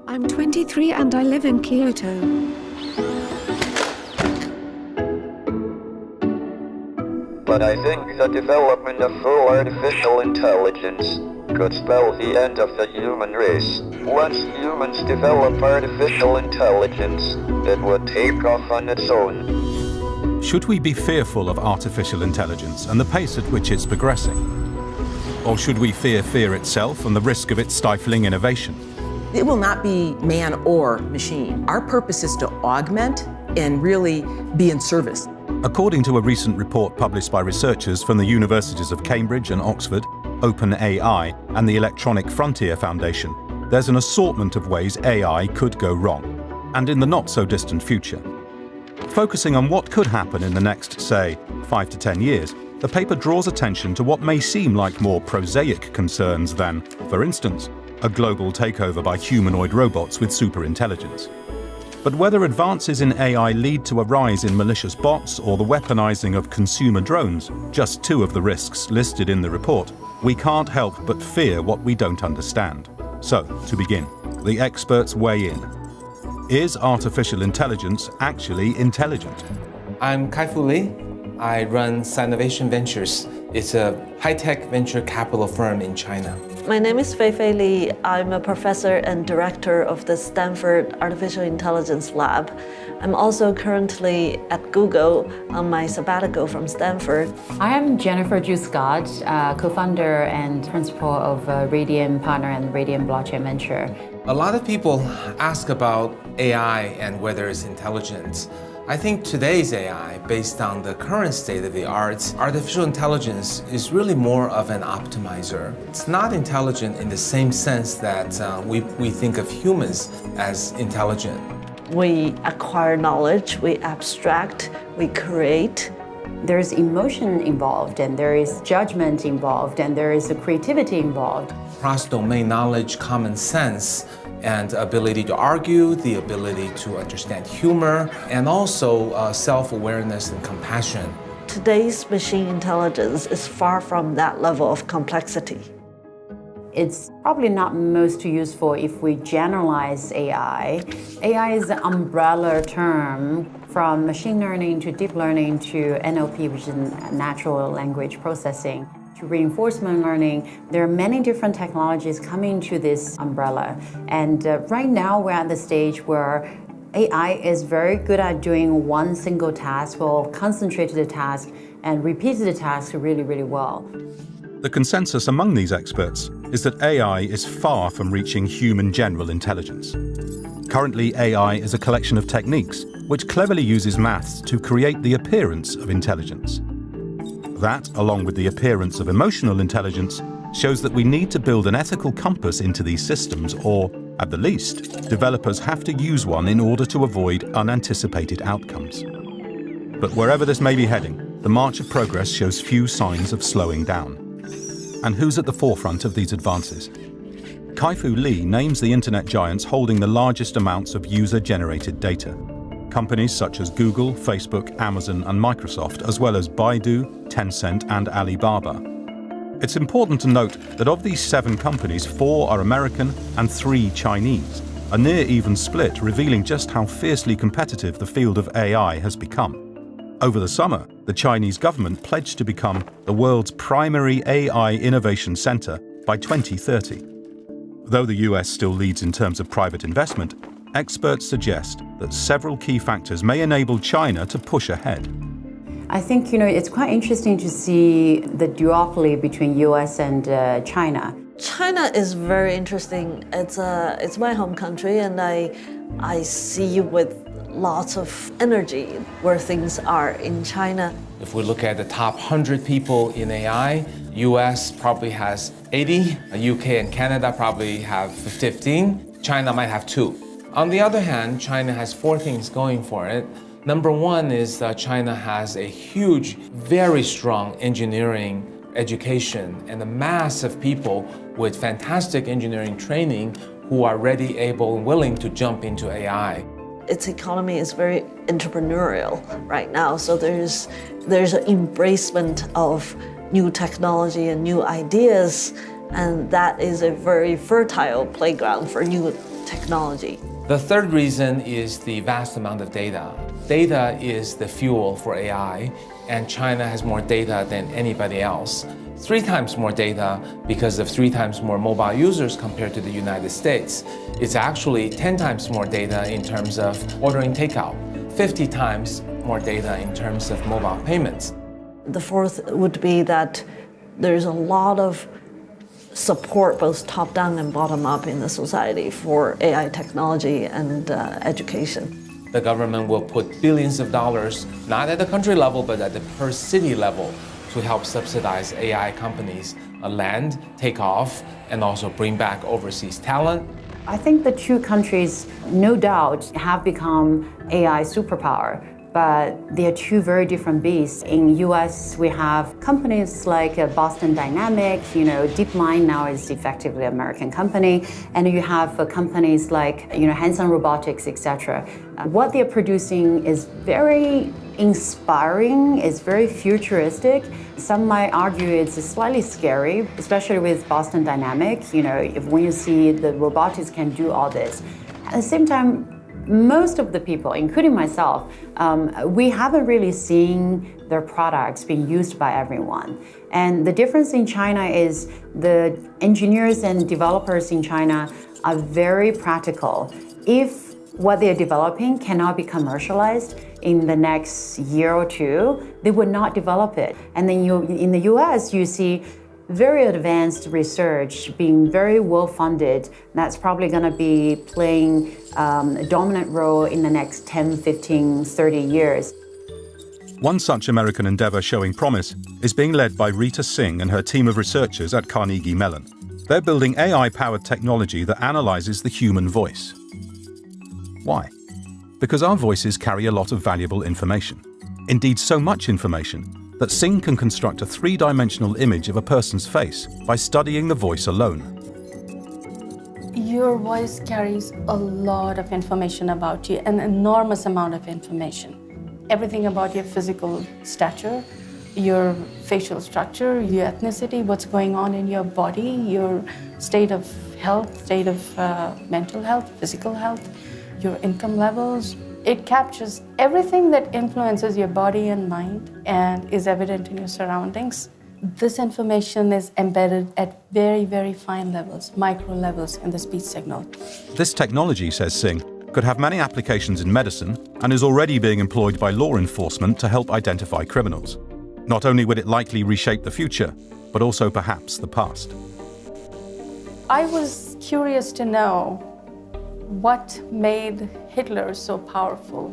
I'm 23 and I live in Kyoto. But I think the development of full artificial intelligence could spell the end of the human race. Once humans develop artificial intelligence, it would take off on its own. Should we be fearful of artificial intelligence and the pace at which it's progressing? Or should we fear fear itself and the risk of it stifling innovation? It will not be man or machine. Our purpose is to augment and really be in service. According to a recent report published by researchers from the universities of Cambridge and Oxford, OpenAI, and the Electronic Frontier Foundation, there's an assortment of ways AI could go wrong, and in the not-so-distant future. Focusing on what could happen in the next, say, 5 to 10 years, the paper draws attention to what may seem like more prosaic concerns than, for instance, a global takeover by humanoid robots with superintelligence. But whether advances in AI lead to a rise in malicious bots or the weaponizing of consumer drones, just two of the risks listed in the report, we can't help but fear what we don't understand. So, to begin, the experts weigh in. Is artificial intelligence actually intelligent? I'm Kai-Fu Lee. I run Sinovation Ventures. It's a high-tech venture capital firm in China. My name is Fei Li. I'm a professor and director of the Stanford Artificial Intelligence Lab. I'm also currently at Google on my sabbatical from Stanford. I am Jennifer Ju Scott, co-founder and principal of Radian Partner and Radian Blockchain Venture. A lot of people ask about AI and whether it's intelligent. I think today's AI, based on the current state of the art, artificial intelligence is really more of an optimizer. It's not intelligent in the same sense that we think of humans as intelligent. We acquire knowledge, we abstract, we create. There's emotion involved, and there is judgment involved, and there is a creativity involved. Cross-domain knowledge, common sense, and ability to argue, the ability to understand humor, and also self-awareness and compassion. Today's machine intelligence is far from that level of complexity. It's probably not most useful if we generalize AI. AI is an umbrella term from machine learning to deep learning to NLP, which is natural language processing, to reinforcement learning. There are many different technologies coming to this umbrella. And right now we're at the stage where AI is very good at doing one single task, will concentrate to the task and repeat the task really, really well. The consensus among these experts is that AI is far from reaching human general intelligence. Currently, AI is a collection of techniques which cleverly uses maths to create the appearance of intelligence. That, along with the appearance of emotional intelligence, shows that we need to build an ethical compass into these systems, or, at the least, developers have to use one in order to avoid unanticipated outcomes. But wherever this may be heading, the march of progress shows few signs of slowing down. And who's at the forefront of these advances? Kai-Fu Lee names the internet giants holding the largest amounts of user-generated data. Companies such as Google, Facebook, Amazon, and Microsoft, as well as Baidu, Tencent, and Alibaba. It's important to note that of these 7 companies, 4 are American and 3 Chinese, a near even split revealing just how fiercely competitive the field of AI has become. Over the summer, the Chinese government pledged to become the world's primary AI innovation center by 2030. Though the US still leads in terms of private investment, experts suggest that several key factors may enable China to push ahead. I think, it's quite interesting to see the duopoly between US and China. China is very interesting. It's my home country, and I see with lots of energy where things are in China. If we look at the top 100 people in AI, US probably has 80, UK and Canada probably have 15, China might have 2. On the other hand, China has 4 things going for it. Number 1 is that China has a huge, very strong engineering education and a mass of people with fantastic engineering training who are ready, able, and willing to jump into AI. Its economy is very entrepreneurial right now, so there's an embracement of new technology and new ideas, and that is a very fertile playground for new technology. The third reason is the vast amount of data. Data is the fuel for AI, and China has more data than anybody else. 3 times more data because of 3 times more mobile users compared to the United States. It's actually 10 times more data in terms of ordering takeout, 50 times more data in terms of mobile payments. The fourth would be that there's a lot of support, both top-down and bottom-up in the society for AI technology and education. The government will put billions of dollars, not at the country level, but at the per city level, to help subsidize AI companies land, take off, and also bring back overseas talent. I think the two countries, no doubt, have become AI superpower, but they are two very different beasts. In US, we have companies like Boston Dynamics, DeepMind now is effectively an American company, and you have companies like, Hanson Robotics, etc. What they're producing is very inspiring, it's very futuristic. Some might argue it's slightly scary, especially with Boston Dynamics, when you see the robotics can do all this. At the same time, most of the people, including myself, we haven't really seen their products being used by everyone. And the difference in China is the engineers and developers in China are very practical. If what they're developing cannot be commercialized in the next year or two, they would not develop it. And then in the US, you see very advanced research being very well funded. That's probably going to be playing a dominant role in the next 10, 15, 30 years. One such American endeavour showing promise is being led by Rita Singh and her team of researchers at Carnegie Mellon. They're building AI-powered technology that analyses the human voice. Why? Because our voices carry a lot of valuable information. Indeed, so much information that Singh can construct a 3-dimensional image of a person's face by studying the voice alone. Your voice carries a lot of information about you, an enormous amount of information. Everything about your physical stature, your facial structure, your ethnicity, what's going on in your body, your state of health, state of mental health, physical health, your income levels. It captures everything that influences your body and mind and is evident in your surroundings. This information is embedded at very, very fine levels, micro levels in the speech signal. This technology, says Singh, could have many applications in medicine and is already being employed by law enforcement to help identify criminals. Not only would it likely reshape the future, but also perhaps the past. I was curious to know what made Hitler so powerful.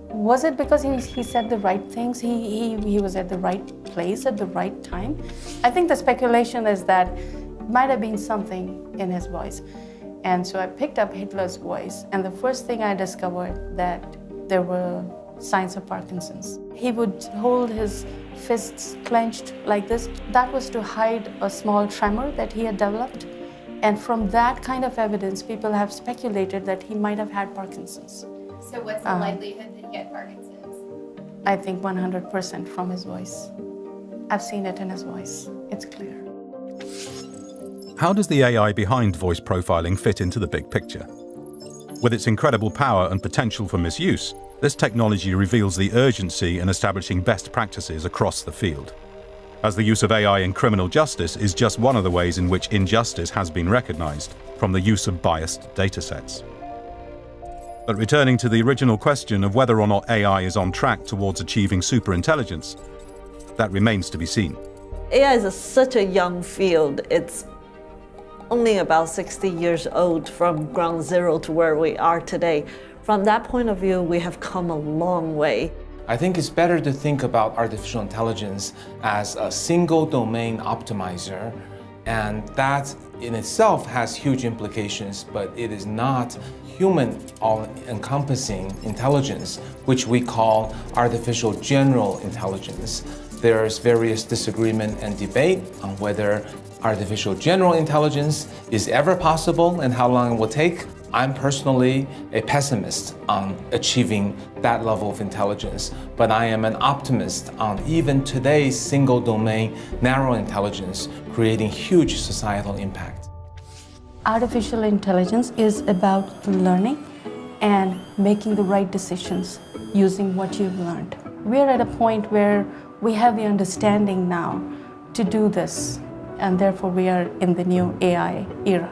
Was it because he said the right things? He was at the right place at the right time? I think the speculation is that it might have been something in his voice. And so I picked up Hitler's voice, and the first thing I discovered that there were signs of Parkinson's. He would hold his fists clenched like this. That was to hide a small tremor that he had developed. And from that kind of evidence, people have speculated that he might have had Parkinson's. So what's the likelihood that he had Parkinson's? I think 100% from his voice. I've seen it in his voice. It's clear. How does the AI behind voice profiling fit into the big picture? With its incredible power and potential for misuse, this technology reveals the urgency in establishing best practices across the field. As the use of AI in criminal justice is just one of the ways in which injustice has been recognized, from the use of biased datasets. But returning to the original question of whether or not AI is on track towards achieving superintelligence, that remains to be seen. AI is such a young field. It's only about 60 years old from ground zero to where we are today. From that point of view, we have come a long way. I think it's better to think about artificial intelligence as a single domain optimizer, and that in itself has huge implications, but it is not human all-encompassing intelligence, which we call artificial general intelligence. There's various disagreement and debate on whether artificial general intelligence is ever possible and how long it will take. I'm personally a pessimist on achieving that level of intelligence, but I am an optimist on even today's single domain narrow intelligence creating huge societal impact. Artificial intelligence is about learning and making the right decisions using what you've learned. We're at a point where we have the understanding now to do this, and therefore we are in the new AI era.